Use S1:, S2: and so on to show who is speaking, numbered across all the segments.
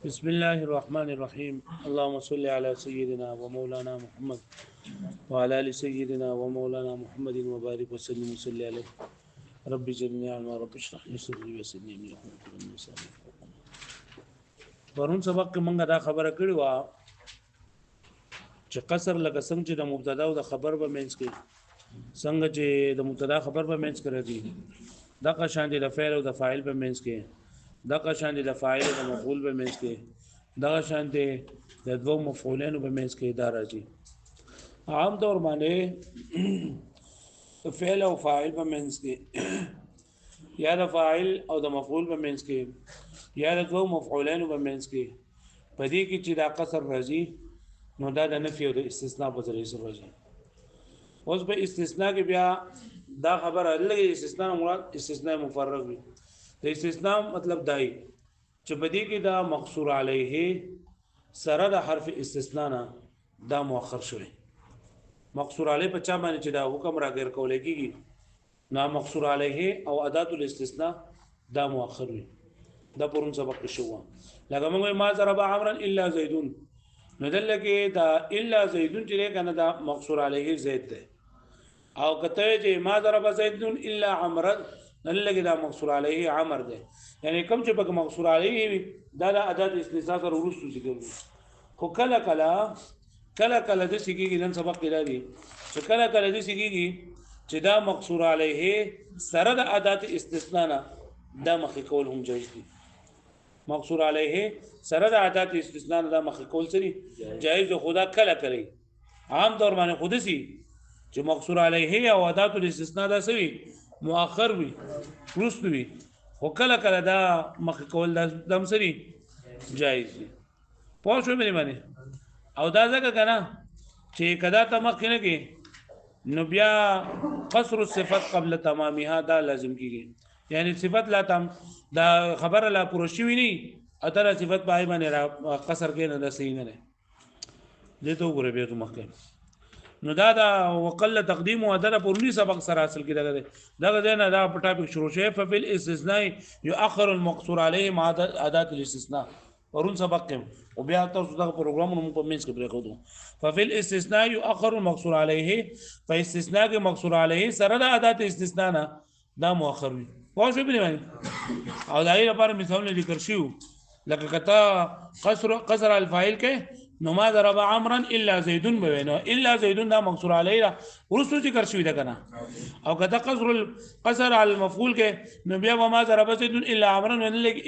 S1: بسم الله الرحمن الرحيم اللهم صل على سيدنا ومولانا محمد وعلى ال سيدنا ومولانا محمد وبارك وسلم وصلي عليه رب جلني علما رب اشرح لي صدري ويسر لي امري واحلل عقدة من لساني يفقهوا قولي. پرون سبق کې مونږه دا خبره کړې و چې قصر لکه څنګه چې د مبتدا او د خبر په منځ کې څنګه چې د مبتدا خبر په منځ کې راځي دغه شان دي د فعل او د فاعل په منځ کې دغه شان دي د فاعل او د مفعول په منځ کې دغه شان دي د دوه مفعولین په منځ کې دا راځي عام طور باندې فعل او فاعل په منځ کې یا د فاعل او د مفعول په منځ کې یا د دوه مفعولین په منځ کې پدې کې چې دا قصر راځي نو دا د نفي او د استثناء په ذریعه سره راځي اوس په استثناء کې بیا دا خبره لګي استثناء مراد استثناء مفرغ وي د استثناء مطلب دای چې بدی کې دا مقصور علیه سره د حرف استثناء نه دا مؤخر شوی مقصور علیه په چا باندې چې دا حکم راګر کول کېږي نا مقصور علیه او ادات الاستثناء دا مؤخر وي دا پرون سبق شو لکه موږ ما ضرب عمرا الا زیدون نو دلته دا الا زیدون چې کنه دا مقصور علیه زید ده او کته چې ما ضرب زیدون الا عمرا دلته دا مقصور علیه عمر ده یعنی کوم چې په مقصور علیه دا د ادات استثناء سره ورسته ذکر خو کله د سګي نن سبق کې راځي چې کله د سګي چې دا مقصور علیه سره د ادات استثناء نه دا مخې کول هم جایز دي مقصور علیه سره د ادات استثناء نه دا مخې کول سری جایز خدا کله کوي عام طور باندې خود سي چې مقصور علیه او ادات الاستثناء دا سوي مؤخر وي ورست وي خو کله دا مخې کول دم سری جایز دي پوه شو مې باندې او دا ځکه کنه چې کدا تمخ نه کې نو بیا قصر الصفات قبل تمامها دا لازم کیږي یعنی صفت لا تم دا خبر لا پرشي وي نه اتره صفت پای باندې قصر کې نه د صحیح نه دي ته وګوره به مخکې نو دا وقل تقدیم او ادره پرونی سبق سره حاصل کړه دغه نه دا په ټاپک شروع شوی ففل استثناء يؤخر المقصور عليه مع اداه الاستثناء پرون سبق کې او بیا تاسو دا پروګرام نو په منځ کې پرې کوو ففل استثناء يؤخر المقصور عليه فاستثناء کې مقصور عليه سره د اداه استثناء نه دا مؤخر وي واښو به نه او دای لپاره مثال ذکر شیو لکه کتا قصر الفاعل کې نو ما ضرب عمرا الا زيد بوینو الا زيد دا مقصور علیه ورسو ذکر شوی دا کنه او کتا قصر على المفعول کې نو بیا ما ضرب زيد الا عمرا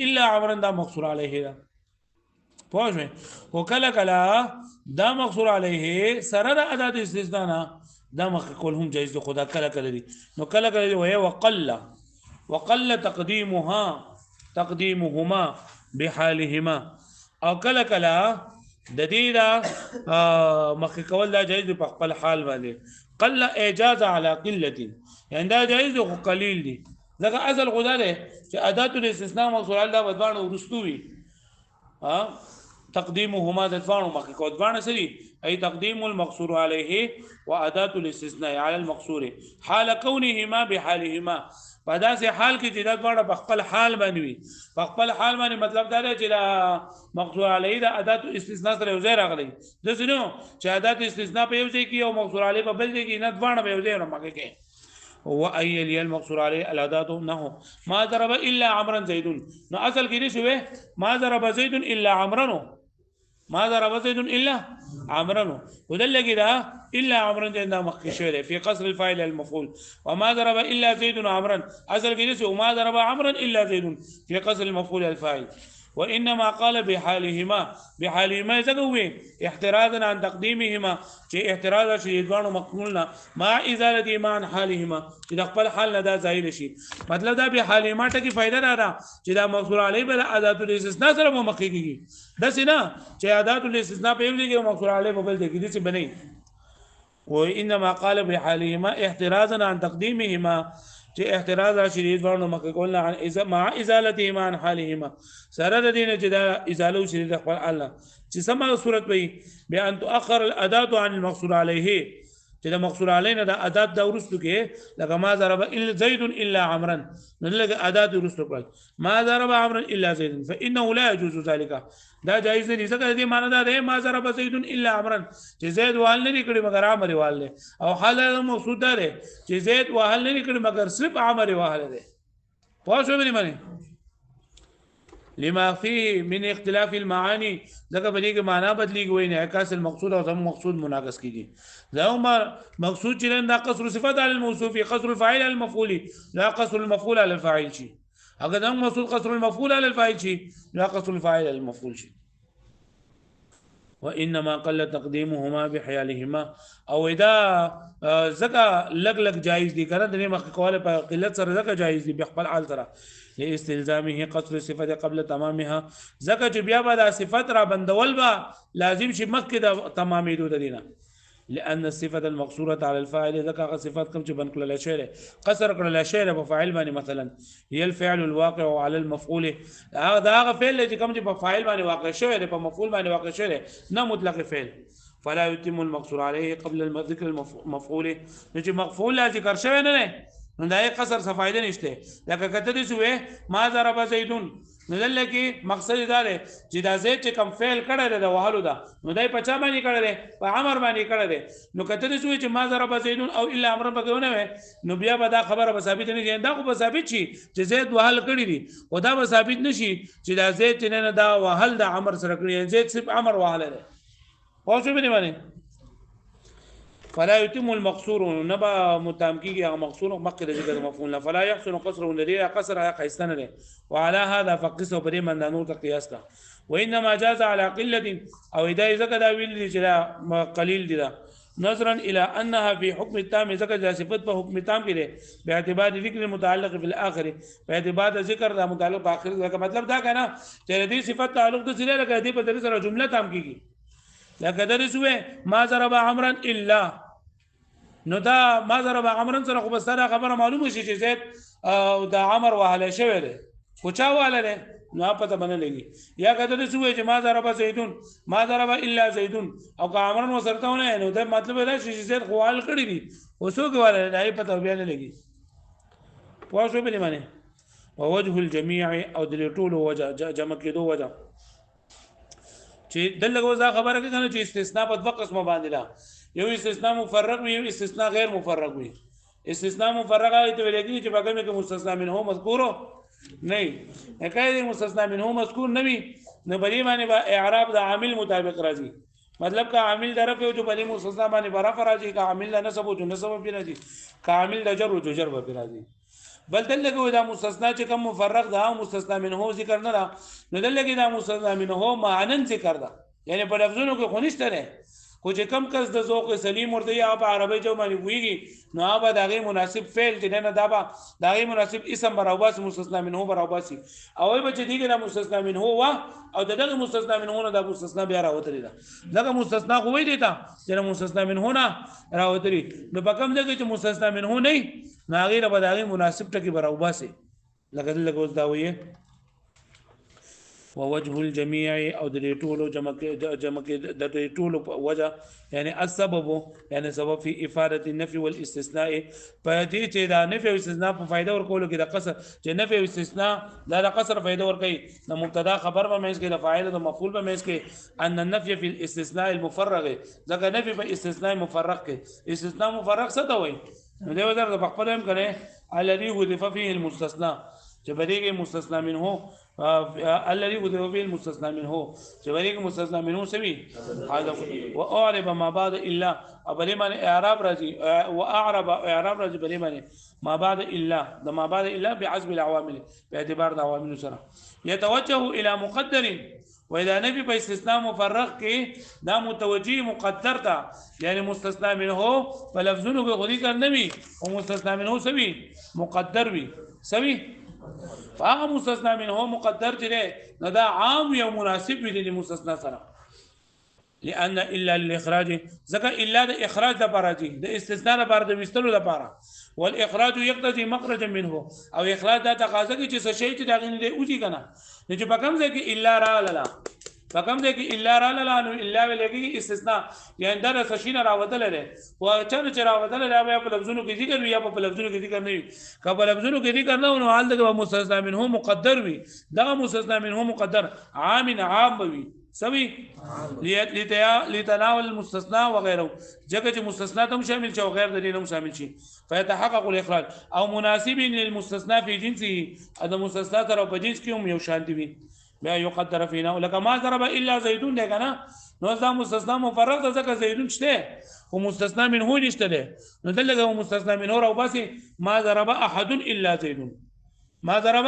S1: الا عمرا دا مقصور علیه دا پوه وکلا دا مقصور علیه سره د اداه استثناء دا مخ کول هم جایز خدا کله دي نو کله وهي وقل تقديمهما بحالهما او کله د دې دا مخ کول دا جایز په خپل حال باندې قل اجاز على قله يعني دا جایز خو قلیل دي ځکه اصل خدا ده چې اداه الاستثناء مقصور الله بدوانه ورستوي تقديمهما دفعوا مخ کول دوانه سری اي تقديم المقصور عليه واداه الاستثناء على المقصور حال كونهما بحالهما په داسې حال کې چې دا دواړه په خپل حال باندې وي په خپل حال باندې مطلب دا دی چې دا مقصور علیه د ادات استثناء سره یو ځای راغلی د سينو چې ادات استثناء په یو ځای کې او مقصور علیه په بل ځای کې نه دواړه په یو ځای راغلي کې هو اي المقصور عليه الادات نه ما ضرب الا عمرا زيد نو اصل کې نشوي ما ضرب زيد الا عمرا ما ضرب زيد الا عمرا ودل كده الا عمرا عندنا مخشوره في قصر الفاعل المفعول وما ضرب الا زيد عمرا اصل كده وما ضرب عمرا الا زيد في قصر المفعول الفاعل وانما قال بحالهما زغوي احترازا عن تقديمهما شيء احتراز شيء دوانو مقبولنا مع ازاله ایمان حالهما اذا خپل حال نه دا ظاهر شي مطلب دا بحالهما ته کی فائدہ نه را چې دا مقصور علی بل ادات الاستثناء سره مخکېږي دا سینا چې ادات الاستثناء په یو ځای کې مقصور علی په بل ځای کې دي څه بنئ وانما قال بحالهما احترازا عن تقديمهما چې احتراز راشي دوانو مکه کولنا عن مع ازاله ایمان حالهما سره د دین چې دا ازاله شي د خپل الله چې سمه صورت وي بان تؤخر الاداه عن المقصور عليه چې د مقصور علی نه د ادات د ورستو کې لکه ما ضرب الا زید الا عمرا نو لکه ادات ورستو کړ ما ضرب عمرا الا زید فانه لا يجوز ذلك دا جایز نه دي ځکه دې معنی دا ده ما ضرب زید الا عمرا چې زید وال نه کړي مگر عمر وال له او حال مقصود ده چې زید وال نه کړي مگر صرف عمر وال ده پوه شو به معنی لما فيه من اختلاف المعاني ځکه په دې کې معنا بدلیږي وای نه عکاس المقصود او زمو مقصود مناقض کیږي زمو مقصود چې دا قصر صفات على الموصوف قصر الفاعل على المفعول لا قصر المفعول على الفاعل شي اگر دا مقصود قصر المفعول على الفاعل شي لا قصر الفاعل على المفعول شي وانما قل تقديمهما بحيالهما او اذا زکه لګ لګ جایز دي کنه د مخ کوله په قلت سره زکه جایز دي بخپل حال سره لاستلزامه قصر صفه قبل تمامها زکه چې بیا به د صفات را بندول با لازم شي مخکې د تمامېدو د دینه لان الصفه المقصوره على الفاعل ذكر صفات كم جبن كل الاشياء قصر كل الاشياء بفاعل بني مثلا هي الفعل الواقع على المفعول هذا فعل اللي كم جب فاعل بني واقع شوی په مفعول باندې واقع شوی نه مطلق فعل فلا يتم المقصور عليه قبل ذكر المفعول چې مفعول ذکر شوی نه نو دا قصر صفایده نشته لکه کته دې سوې ما ضرب زیدون نو دلته مقصد دا دی چې دا زید چې کم فعل کړی د وهلو دا نو دای په چا باندې کړی دی په عمر باندې کړی دی نو کته دې سوې چې ما ضرب زیدون او الا امر بګونه نو بیا به دا خبره به ثابت نه کېږي دا خو به ثابت شي چې زید وهل کړی دی او دا به ثابت نشي چې دا زید نه دا وهل د عمر سره کړی زید صرف عمر وهل دی پوه شو به باندې فلا يتم المقصور نبا متامكي مقصور مقصد ذكر مفعول فلا يحسن قصره الذي قصر قيسن له وعلى هذا فقسه بري من نور قياس کا وانما جاز على قله او اذا ذكر ويل جلا قليل دي نظرا الى انها في حكم التام ذكر صفت په حکم تام کې ده باعتبار ذکر متعلق في الاخر باعتبار ذکر دا متعلق باخر کا مطلب دا کنه چې دې صفت تعلق د سره لګا دې په سره جمله تام کیږي لکه درسوه ما ضرب عمرا الا نو دا ما ضرب عمرا سره خو بس دا خبره معلومه شي چې زید او دا عمر وهله شوی دی خو چا وهله دی نو پته باندې لګي یا کده درسوه چې ما ضرب زیدون ما ضرب الا زیدون او که عمرا وسرتهونه نو دا مطلب دا چې زید خو حل کړی دی اوسو کې وهله دی پته بیا نه لګي پوه شو به معنی ووجه الجميع او د ټولو وجه جمع کېدو وجه چې دلته دا خبره کوي چې استثناء په دوه قسمه باندې لا یو استثناء مفرغ وي یو استثناء غیر مفرغ وي استثناء مفرغ هغه ته ویل کېږي چې په کومه کې مستثنا منه مذکور نه کله مستثنا منه مذکور نه وي نو بری باندې با اعراب د عامل مطابق راځي مطلب کا عامل درف یو جو بلی مستثنا باندې برف راځي کا عامل نسب او نسب به راځي کا عامل د جر او جر به راځي بل دلته دا مستثنا چې کوم مفرغ دا مستثنا منه ذکر نه دا نو دلته دا مستثنا منه معنن ذکر دا یعنی په لفظونو کې خونیشته نه خو چې کم کس د ذوق سلیم ورته یا په عربی جو باندې ویږي نو هغه دغه مناسب فعل چې نه دا به دغه مناسب اسم براوباس مستثنا منه براوباسي او به چې دیګه مستثنا منه وا او دغه مستثنا منه نه د مستثنا بیا راوتلی دا دغه مستثنا خو وی دی تا چې مستثنا منه نه راوتلی نو په کوم ځای کې مستثنا منه نه غیر به دغه مناسب ټکی براوباسي لکه دلته اوس دا وایي ووجه الجميع او د ټولو جمع د ټولو وجه یعنی السبب یعنی سبب فی افاده النفي والاستثناء په دې چې دا نفي او استثناء په فائدہ ورکول کې د قصر چې نفي او استثناء دا د قصر فائدہ ورکوي د مبتدا خبر به مېز کې د فاعل او مفعول به مېز کې ان النفي في الاستثناء المفرغ ځکه نفي په استثناء مفرغ کې استثناء مفرغ څه ته وایي نو دی وزر د خپل هم کړي الذي حذف فيه المستثنى چې بریګه مستثنا منه الذي حذف فيه المستثنى منه چې بریګه مستثنا منه سوي حذف واعرب ما بعد الا ابلی من اعراب راځي واعرب اعراب راځي بلی من ما بعد الا د ما بعد الا بعزم العوامل باعتبار د عوامل سره يتوجه الى مقدر واذا نفي په استثناء مفرغ کې دا متوجي مقدر تا یعنی مستثنا منه په لفظونو کې غوړي کار نه وي او مستثنا منه سوي مقدر وي سوي فهغه مستثنا منه مقدر چې نه دا عام یو مناسب وي د مستثنا سره لان الا الاخراج ځکه الا د اخراج د لپاره دي د استثناء لپاره د وستلو لپاره والاخراج يقتضي مخرجا منه او اخراج دا تقاضا کوي چې څه شی چې دا غني دی اوږي کنه چې په کوم ځای کې الا را لاله فکم دې کې الا را لاله الا ولګي استثناء یعنی دا سشین راوتل لري او چې راوتل لري په لفظونو کې ذکر وي یا په لفظونو کې ذکر نه وي که په لفظونو کې ذکر نه نو حال دغه مستثنا منه مقدر وي دغه مستثنا منه مقدر عام وي سوي لتناول المستثنى وغيره جگہ چې مستثنا تم شامل شي او غیر د دې هم شامل شي فيتحقق الاخراج او مناسب للمستثنى في جنسه هذا مستثنا تر په جنس کې هم یو شان دي بیا يقدر فينا لك ما ضرب الا زيدون ده کنه نو دا مستثنا مفرغ ده ځکه زيدون شته او مستثنا منه نشته ده نو دلته مستثنا منه راو باسي ما ضرب احد الا زيدون ما ضرب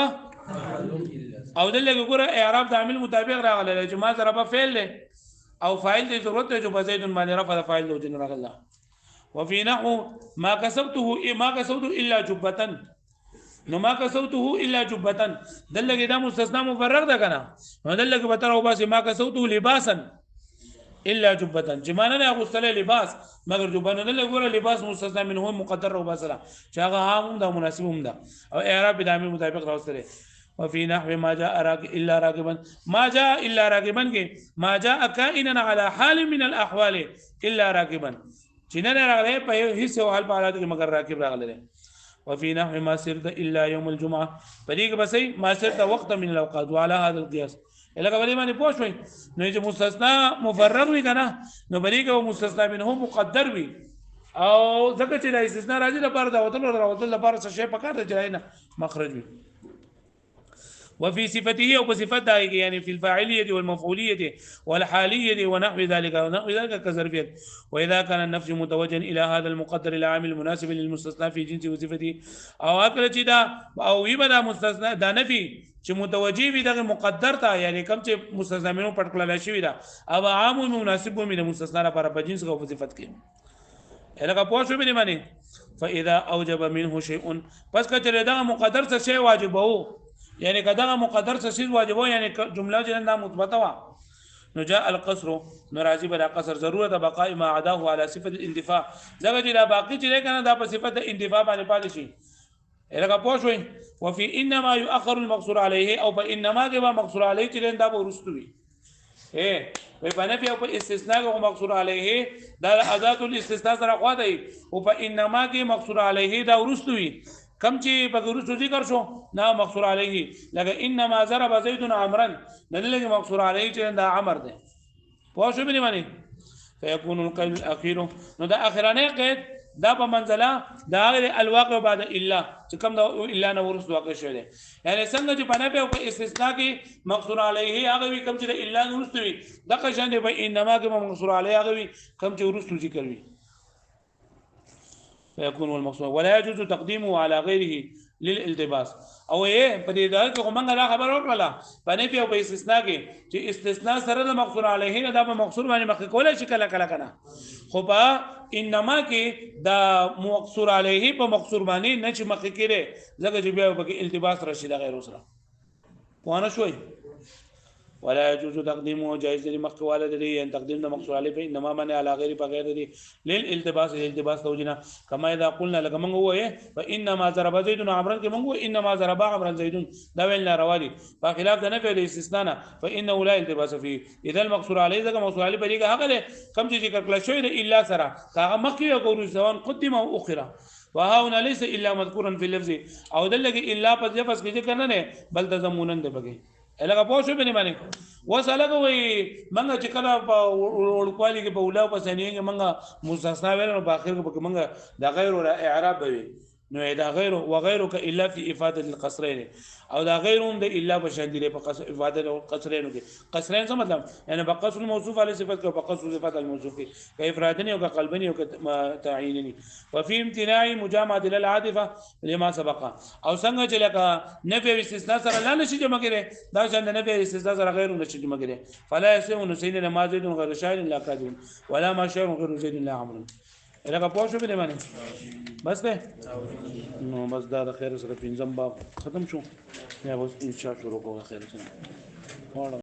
S1: او دلته ګوره اعراب د عامل مطابق راغلی چې ما ضرب فعل له او فاعل دې ضرورت ته جو زيد باندې رفع فاعل له جن راغله وفي نحو ما كسبته الا جبه نو ما كسوته الا جبتن دلګه دا مستثنا مفرغ ده کنه نو دلګه به تر او باسي ما كسوته لباسا الا جبتن جمانه نه غسل لباس مگر جبانه دلګه ګوره لباس مستثنا منه مقدر او باسلا چې هغه هم دا مناسب هم ده او اعراب بدامي مطابق راوستره وفي نحو ما جاء الا راغبا ما جاء الا راغبا کې ما جاء كائنا على حال من الاحوال الا راغبا چې نه راغله په هیڅ حال په حالات کې مگر راکب راغله وفي نحو ما سرت الا يوم الجمعه فريق بسي ما سرت وقت من الاوقات وعلى هذا القياس لکه بلی باندې پوښوي نو چې مستثنا مفرغ وي کنه نو بلی کې مستثنا منه مقدر وي او ځکه چې د استثناء راځي لپاره دا وتل لپاره څه شی پکار دی چې نه مخرج وي وفي صفته او بصفته دایږي يعني في الفاعليه والمفعوليه والحاليه ونحو ذلك كظرفيه واذا كان النفي متوجها الى هذا المقدر العامل المناسب للمستثنى في جنسه وصفته او اكل چې دا او يبدا مستثنى دا نفي چې متوجي وي دغه مقدر ته يعني کوم چې مستثنى منو پټکل شي دا او عام مناسب وي د مستثنى لپاره په جنس او صفت کې الګه پوه شو به معنی فاذا اوجب منه شيء پس کله دا مقدر څه شی واجب وو يعني كذا مقدر سيد واجبه يعني جمله جندا مثبته وا نو جاء القصر نراجي بلا قصر ضروره بقاء ما عداه على صفه الاندفاع ځکه چې دا باقي چې کنه دا په صفه اندفاع باندې پاتې شي الګه پوښوي وفي انما يؤخر المقصور عليه او فانما کې مقصور عليه چې دا ورستوي وي باندې او په استثناء او مقصور عليه دا اداه الاستثناء سره خوا دی او فانما کې مقصور عليه دا ورستوي کم چې په ګورو ذکر شو نا مقصور علیه لکه انما ضرب زید عمرا دلته مقصور علیه چې دا عمر ده پوه شو به معنی فيكون القيد الاخير نو دا اخرانه قید دا په منزله دا الواقع بعد الا چې کوم دا الا نو ورس واقع شوی دی یعنی څنګه چې په نه په استثناء کې مقصور علیه هغه وی کوم چې الا نو ورس وی دا قشان دی په انما کې مقصور علیه هغه وی کوم چې ورس ذکر وی فيكون المقصود ولا يجوز تقديمه على غيره للالتباس او په دې ځای کې کومه لا خبر ورکړه باندې په یو استثناء کې چې استثناء سره د مقصور علیه نه دا په مقصور باندې مخ کولای شي کله کنه خو په انما کې دا مقصور علیه په مقصور باندې نه چې مخ کېره ځکه چې بیا په التباس راشي د غیر سره وانه شوي ولا يجوز تقديمه جائز لمقواله دي ان تقديم مقصور عليه انما من على غير بغير دي للالتباس توجنا كما اذا قلنا لك من هو فانما ضرب زيد عمرا كما هو انما ضرب عمرا زيد ده ولا روالي فخلاف ده نفي الاستثناء فانه لا التباس فيه اذا المقصور عليه ذا مقصور عليه بلغه هغه كم چې ذکر کړل شوی الا سرا هغه مخکې او سواء قدم او اخره وهاونا ليس الا مذكورا في اللفظ او دلګه الا په لفظ کې ذکر نه بل تضمنن ده بګي الګه پوه شو به نه معنی وسلګه وي منګه چې کله په ورکوالي کې په اوله په ثانیه کې منګه مستثنا ویل نو په اخر کې منګه د غیر اعراب وي نو دا غیر وغيرك الا في افاده القصرين او دا غیرهم د الا بشندله په افاده القصرين کې قصرين څه مطلب یعنی بقصر الموصوف على صفات کې بقصر صفات الموصوف کې افرادني او قلبني او تعيينني وفي امتناع مجامعه العاطفه لما سبق او څنګه چې لکه نفي استثناء سره لا نشي جمع کړي دا څنګه نفي استثناء سره غیر نشي جمع کړي فلا يسمى نسين ما زيد غير شاعر لا كاذب ولا ما شاعر غير زيد لا عمرو الګه پوه شو به معنی بس ده نو بس دا د خیر سره پنځم باب ختم شو یا بس ان شاء الله شروع کوو خیر سره